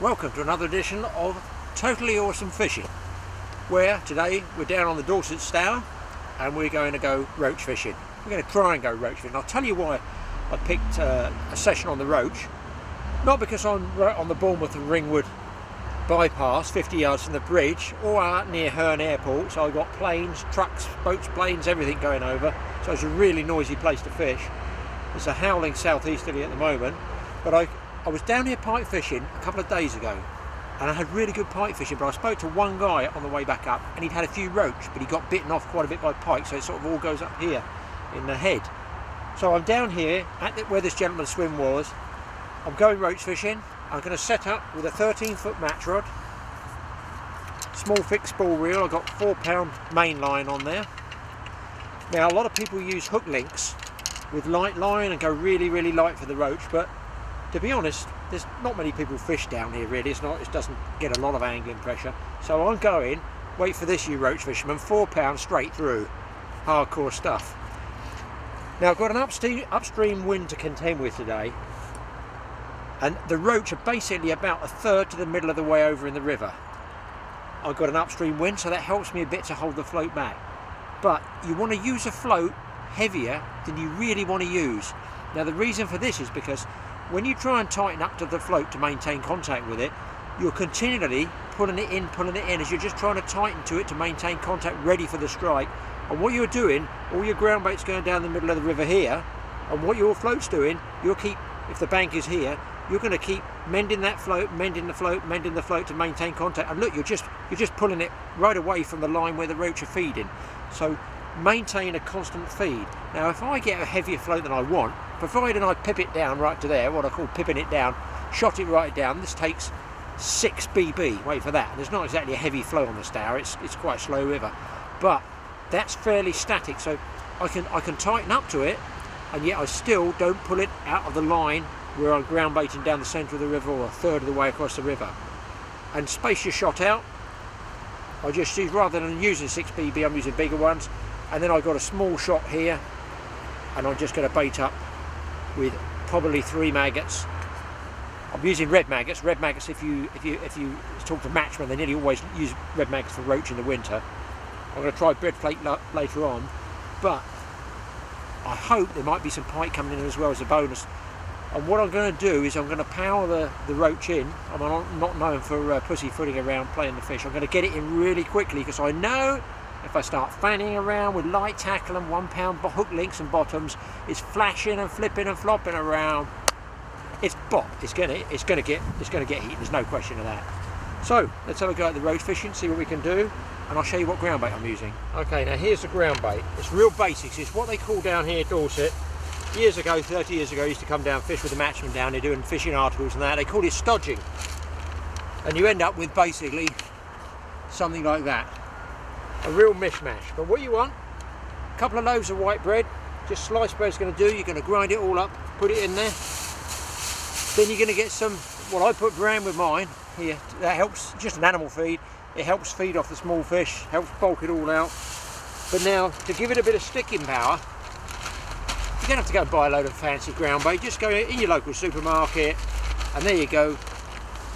Welcome to another edition of Totally Awesome Fishing, where today we're down on the Dorset Stour and we're going to go roach fishing. We're going to try and go roach fishing. I'll tell you why I picked a session on the roach. Not because I'm right on the Bournemouth and Ringwood bypass, 50 yards from the bridge, or out near Herne Airport, so I've got planes, trucks, boats, planes, everything going over, so it's a really noisy place to fish. It's a howling southeasterly at the moment, but I was down here pike fishing a couple of days ago and I had really good pike fishing, but I spoke to one guy on the way back up and he'd had a few roach, but he got bitten off quite a bit by pike, so it sort of all goes up here in the head. So I'm down here at where this gentleman's swim was. I'm going roach fishing. I'm going to set up with a 13-foot match rod, small fixed spool reel. I've got 4-pound main line on there. Now a lot of people use hook links with light line and go really light for the roach, but to be honest, there's not many people fish down here really. It doesn't get a lot of angling pressure. So I'm going, wait for this you roach fishermen, 4 pounds straight through. Hardcore stuff. Now I've got an upstream wind to contend with today, and the roach are basically about a third to the middle of the way over in the river. I've got an upstream wind, so that helps me a bit to hold the float back. But you want to use a float heavier than you really want to use. Now the reason for this is because when you try and tighten up to the float to maintain contact with it, you're continually pulling it in as you're just trying to tighten to it to maintain contact, ready for the strike. And what you're doing, all your ground bait's going down the middle of the river here, and what your float's doing, you'll keep, if the bank is here, you're going to keep mending that float, mending the float to maintain contact. And look, you're just pulling it right away from the line where the roach are feeding. So maintain a constant feed. Now if I get a heavier float than I want, provided I pip it down right to there, what I call pipping it down, shot it right down, this takes 6 BB, wait for that. There's not exactly a heavy flow on the Stour, it's quite a slow river, but that's fairly static, so I can tighten up to it, and yet I still don't pull it out of the line where I'm ground baiting down the centre of the river or a third of the way across the river. And space your shot out. I just use, rather than using 6 BB, I'm using bigger ones, and then I've got a small shot here, and I'm just going to bait up with probably 3 maggots. I'm using red maggots. Red maggots, if you talk to matchmen, they nearly always use red maggots for roach in the winter. I'm going to try bread flake later on, but I hope there might be some pike coming in as well as a bonus. And what I'm going to do is I'm going to power the roach in. I'm not known for pussyfooting around playing the fish. I'm going to get it in really quickly, because I know if I start fanning around with light tackle and 1-pound hook links and bottoms, it's flashing and flipping and flopping around. It's going to get eaten. There's no question of that. So let's have a go at the roach fishing, see what we can do, and I'll show you what ground bait I'm using. Okay, now here's the ground bait. It's real basics. It's what they call down here Dorset. Years ago, 30 years ago, I used to come down fish with the matchmen down here doing fishing articles and that. They call it stodging, and you end up with basically something like that. A real mishmash. But what you want, a couple of loaves of white bread, just sliced bread's going to do. You're going to grind it all up, put it in there. Then you're going to get some, what I put bran with mine here, that helps, just an animal feed. It helps feed off the small fish, helps bulk it all out. But now, to give it a bit of sticking power, you don't have to go and buy a load of fancy ground bait. Just go in your local supermarket, and there you go,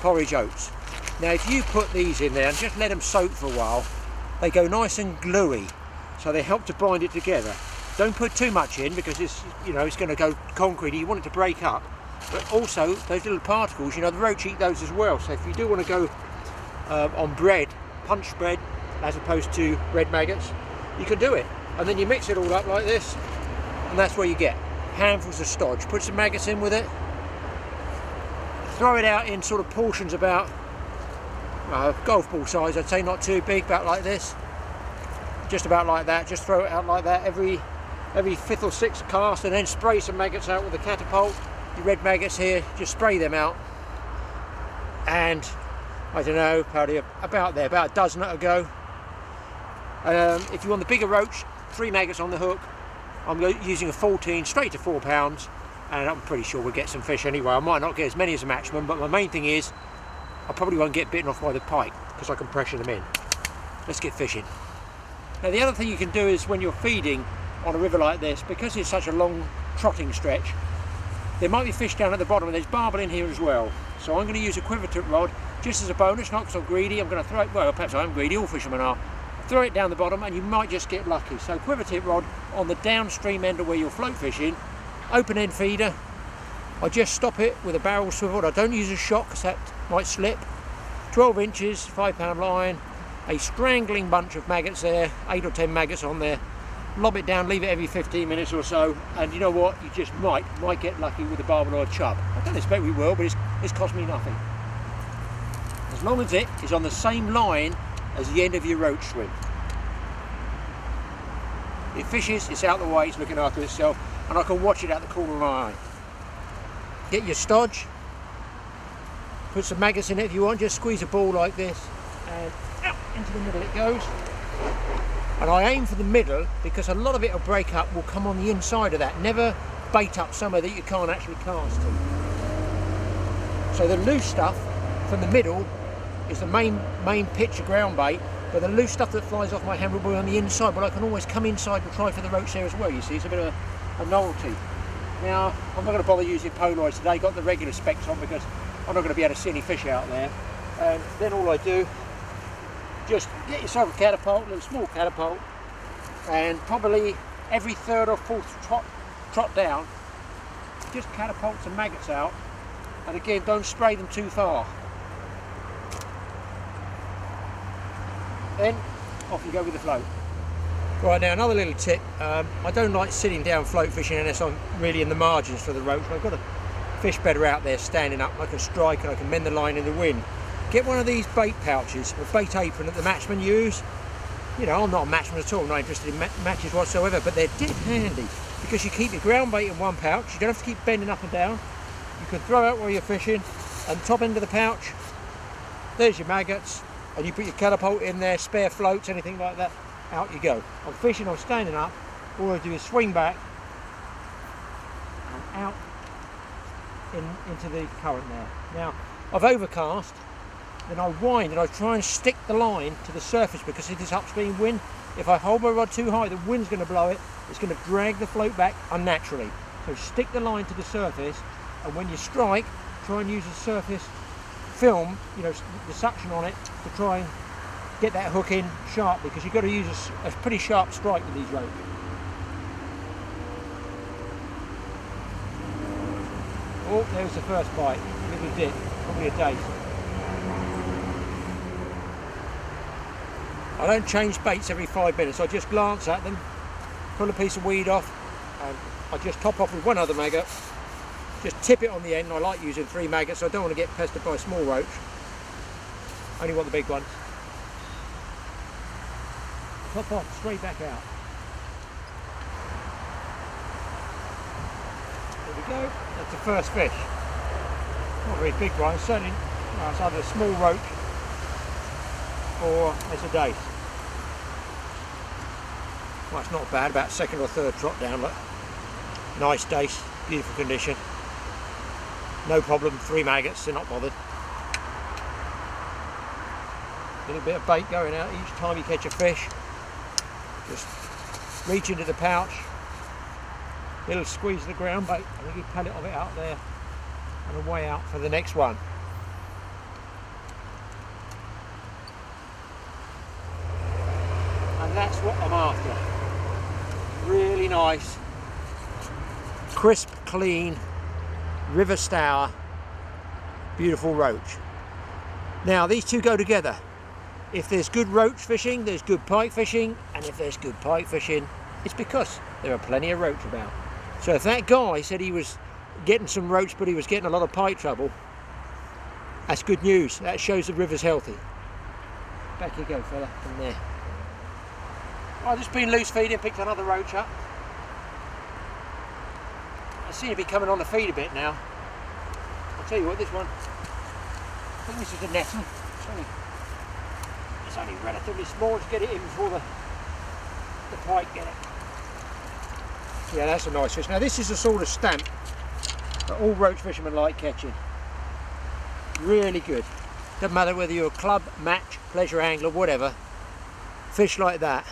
porridge oats. Now if you put these in there and just let them soak for a while, they go nice and gluey, so they help to bind it together. Don't put too much in, because it's going to go concrete. You want it to break up, but also those little particles, the roach eat those as well. So if you do want to go on bread, punch bread, as opposed to red maggots, you can do it. And then you mix it all up like this, and that's what you get. Handfuls of stodge. Put some maggots in with it. Throw it out in sort of portions about golf ball size, I'd say, not too big, about like this. Just about like that. Just throw it out like that every 5th or 6th cast, and then spray some maggots out with a catapult. Your red maggots here, just spray them out. And I don't know, probably about a dozen at a go. If you want the bigger roach, 3 maggots on the hook. I'm using a 14 straight to 4 pounds, and I'm pretty sure we'll get some fish anyway. I might not get as many as a matchman, but my main thing is I probably won't get bitten off by the pike, because I can pressure them in. Let's get fishing. Now the other thing you can do is, when you're feeding on a river like this, because it's such a long trotting stretch, there might be fish down at the bottom, and there's barbel in here as well. So I'm going to use a quiver tip rod just as a bonus, not because I'm greedy. I'm going to throw it, well, perhaps I am greedy, all fishermen are. Throw it down the bottom and you might just get lucky. So quiver tip rod on the downstream end of where you're float fishing, open end feeder. I just stop it with a barrel swivel. I don't use a shot because that might slip. 12 inches, 5-pound line, a strangling bunch of maggots there, 8 or 10 maggots on there. Lob it down, leave it every 15 minutes or so, and you know what, you just might get lucky with a barbel or a chub. I don't expect we will, but it's cost me nothing. As long as it is on the same line as the end of your roach swim. It fishes, it's out the way, it's looking after itself, and I can watch it out the corner of my eye. Get your stodge, put some maggots in it if you want, just squeeze a ball like this, and out into the middle it goes. And I aim for the middle because a lot of it will break up, will come on the inside of that. Never bait up somewhere that you can't actually cast to. So the loose stuff from the middle is the main picture ground bait, but the loose stuff that flies off my hand will be on the inside, but I can always come inside and try for the roach there as well, you see. It's a bit of a novelty. Now, I'm not going to bother using polaroids today, got the regular specs on because I'm not going to be able to see any fish out there. And then all I do, just get yourself a catapult, a little small catapult, and probably every third or fourth trot down, just catapult some maggots out, and again, don't spray them too far. Then, off you go with the float. Right, now another little tip, I don't like sitting down float fishing unless I'm really in the margins for the roach. I've got to fish better out there standing up. I can strike and I can mend the line in the wind. Get one of these bait pouches, a bait apron that the matchmen use. You know, I'm not a matchman at all, I'm not interested in matches whatsoever, but they're dead handy because you keep your ground bait in one pouch, you don't have to keep bending up and down. You can throw out while you're fishing, and the top end of the pouch, there's your maggots, and you put your catapult in there, spare floats, anything like that, out you go. I'm fishing, I'm standing up, all I do is swing back and out into the current there. Now, I've overcast, then I wind and I try and stick the line to the surface because of this upstream wind. If I hold my rod too high, the wind's going to blow it, it's going to drag the float back unnaturally. So stick the line to the surface, and when you strike, try and use the surface film, you know, the suction on it, to try and get that hook in sharp, because you've got to use a pretty sharp strike with these ropes. Oh, there's the first bite, little dip, probably a dace. I don't change baits every 5 minutes, I just glance at them, pull a piece of weed off, and I just top off with one other maggot, just tip it on the end. I like using 3 maggots, so I don't want to get pestered by a small roach, only want the big ones. Top off, straight back out. There we go, that's the first fish. Not a very big one, certainly, well, it's either a small roach or it's a dace. Well, it's not bad, about second or third trot down, look. Nice dace, beautiful condition. No problem, 3 maggots, they're not bothered. Little bit of bait going out each time you catch a fish. Just reach into the pouch, little squeeze of the ground bait, and a little pellet of it out there, and away out for the next one. And that's what I'm after. Really nice, crisp, clean, River Stour, beautiful roach. Now these two go together. If there's good roach fishing, there's good pike fishing, and if there's good pike fishing, it's because there are plenty of roach about. So if that guy said he was getting some roach but he was getting a lot of pike trouble, that's good news. That shows the river's healthy. Back you go, fella, from there. I've just been loose feeding, picked another roach up. I seem to be coming on the feed a bit now. I'll tell you what, this one, I think this is a nettle. It's only relatively small. Let's get it in before the pike get it. Yeah, that's a nice fish. Now this is the sort of stamp that all roach fishermen like catching. Really good. Doesn't matter whether you're a club, match, pleasure angler, whatever. Fish like that.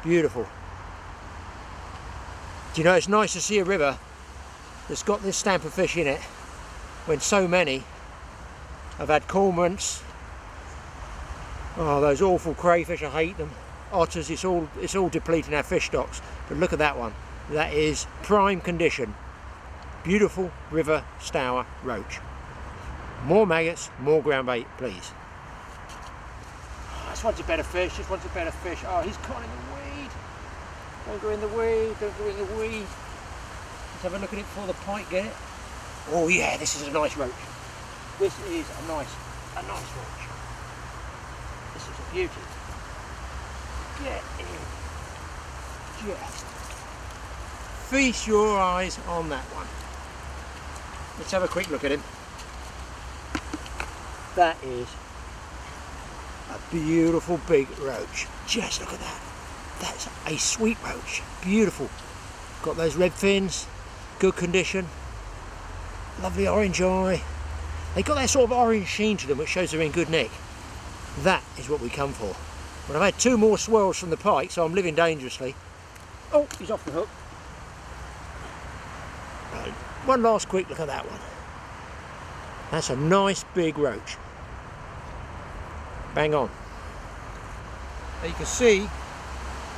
Beautiful. Do you know, it's nice to see a river that's got this stamp of fish in it when so many I've had cormorants. Oh, those awful crayfish, I hate them. Otters, it's all depleting our fish stocks. But look at that one. That is prime condition. Beautiful River Stour roach. More maggots, more ground bait, please. This one's a better fish, this one's a better fish. Oh, he's caught in the weed. Don't go in the weed, don't go in the weed. Let's have a look at it before the pike get it. Oh yeah, this is a nice roach. This is a nice roach. This is a beauty. Get in. Just feast your eyes on that one. Let's have a quick look at him. That is a beautiful big roach. Just look at that. That's a sweet roach. Beautiful. Got those red fins, good condition. Lovely orange eye. They got that sort of orange sheen to them which shows they're in good nick. That is what we come for. But I've had 2 more swirls from the pike, so I'm living dangerously. Oh, he's off the hook. Right, one last quick look at that one. That's a nice big roach. Bang on. Now you can see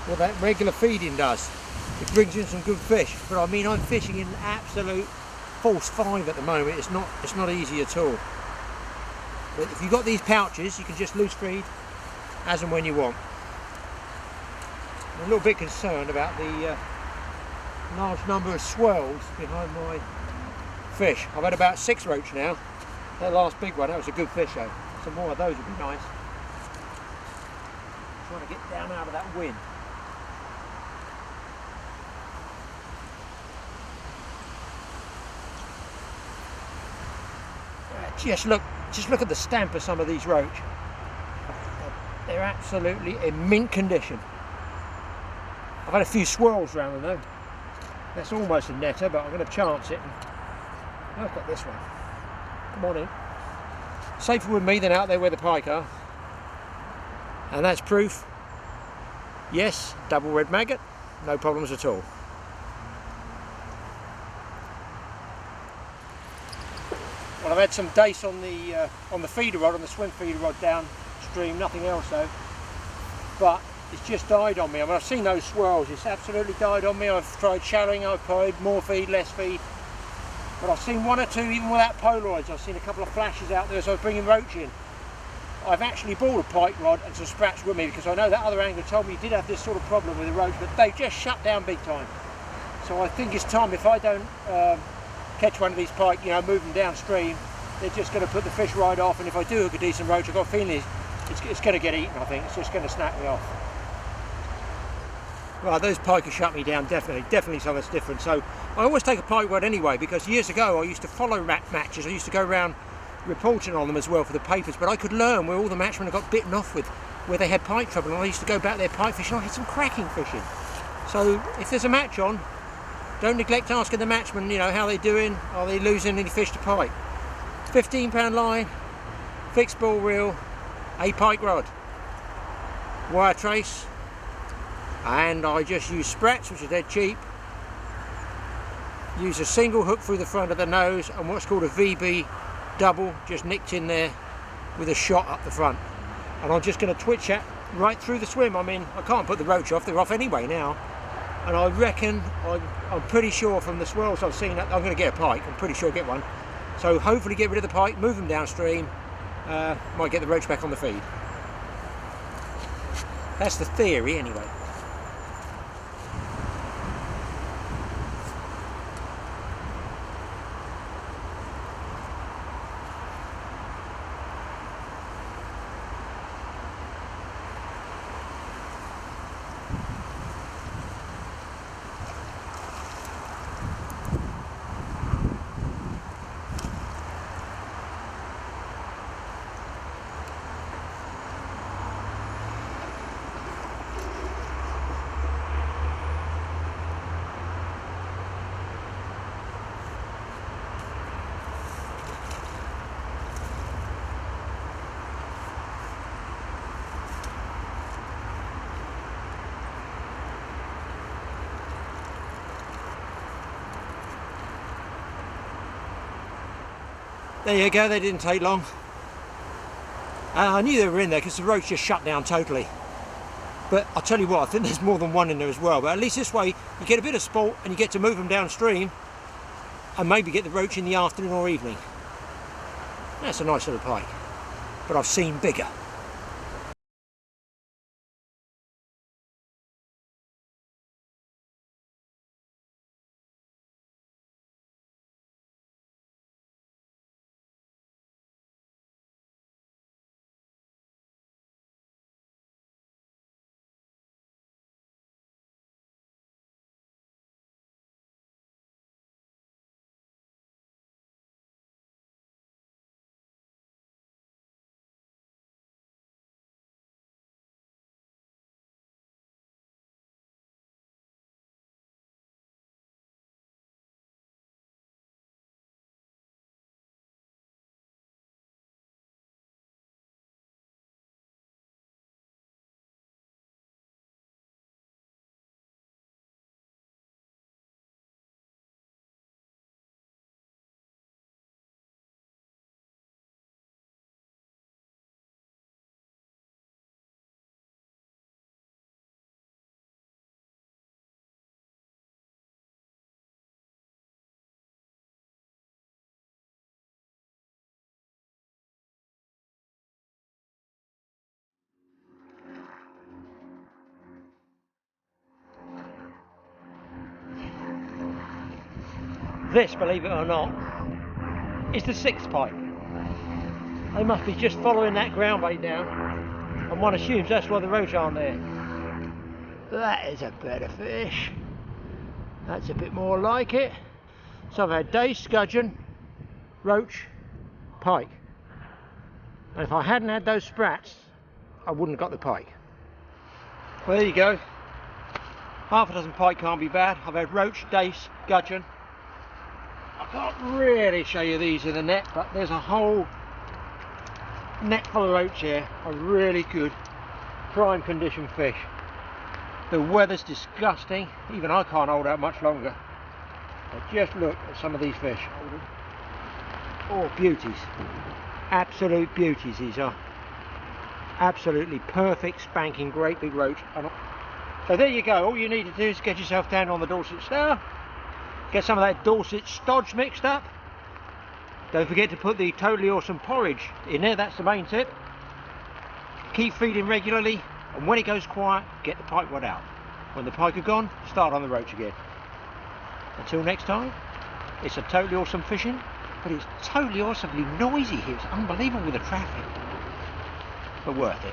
what that regular feeding does. It brings in some good fish. But I mean, I'm fishing in absolute false 5 at the moment. It's not easy at all. But if you've got these pouches, you can just loose feed as and when you want. I'm a little bit concerned about the large number of swirls behind my fish. I've had about 6 roach now. That last big one, that was a good fish though. Some more of those would be nice. Trying to get down out of that wind. Just look at the stamp of some of these roach. They're absolutely in mint condition. I've had a few swirls around them though. That's almost a netter, but I'm going to chance it. And look at this one. Come on in. Safer with me than out there where the pike are. And that's proof. Yes, double red maggot, no problems at all. Well, I've had some dace on the feeder rod, on the swim feeder rod downstream, nothing else though. But it's just died on me. I mean, I've seen those swirls, it's absolutely died on me. I've tried shallowing, I've tried more feed, less feed. But I've seen 1 or 2, even without Polaroids, I've seen a couple of flashes out there as I was bringing roach in. I've actually brought a pike rod and some sprats with me because I know that other angler told me he did have this sort of problem with the roach, but they just shut down big time. So I think it's time, if I don't catch one of these pike, you know, move them downstream, they're just going to put the fish right off, and if I do hook a decent roach, I've got a feeling it's going to get eaten, I think. It's just going to snap me off. Well, those pike have shut me down, definitely something's different. So I always take a pike rod anyway, because years ago I used to follow matches. I used to go around reporting on them as well for the papers, but I could learn where all the matchmen had got bitten off with, where they had pike trouble, and I used to go back there pike fishing. I had some cracking fishing. So if there's a match on, don't neglect asking the matchman, you know, how they're doing, are they losing any fish to pike. 15-pound line, fixed ball reel, a pike rod, wire trace, and I just use sprats, which are dead cheap. Use a single hook through the front of the nose and what's called a VB double, just nicked in there with a shot up the front. And I'm just going to twitch that right through the swim. I mean, I can't put the roach off, they're off anyway now. And I reckon, I'm pretty sure from the swirls I've seen, that I'm going to get a pike. I'm pretty sure I'll get one. So hopefully get rid of the pike, move them downstream, might get the roach back on the feed. That's the theory anyway. There you go, they didn't take long. I knew they were in there because the roach just shut down totally. But I'll tell you what, I think there's more than one in there as well. But at least this way you get a bit of sport and you get to move them downstream and maybe get the roach in the afternoon or evening. That's a nice little pike, but I've seen bigger. This, believe it or not, is the 6th pike. They must be just following that ground bait down, and one assumes that's why the roach aren't there. That is a better fish. That's a bit more like it. So I've had dace, gudgeon, roach, pike. And if I hadn't had those sprats, I wouldn't have got the pike. Well, there you go. Half a dozen pike can't be bad. I've had roach, dace, gudgeon. I can't really show you these in the net, but there's a whole net full of roach here. A really good prime condition fish. The weather's disgusting. Even I can't hold out much longer. But just look at some of these fish. Oh, beauties. Absolute beauties these are. Absolutely perfect, spanking, great big roach. So there you go. All you need to do is get yourself down on the Dorset Stour. Get some of that Dorset stodge mixed up. Don't forget to put the totally awesome porridge in there. That's the main tip. Keep feeding regularly, and when it goes quiet, get the pike rod out. When the pike are gone, start on the roach again. Until next time, it's a totally awesome fishing, but it's totally awesomely noisy here. It's unbelievable with the traffic, but worth it.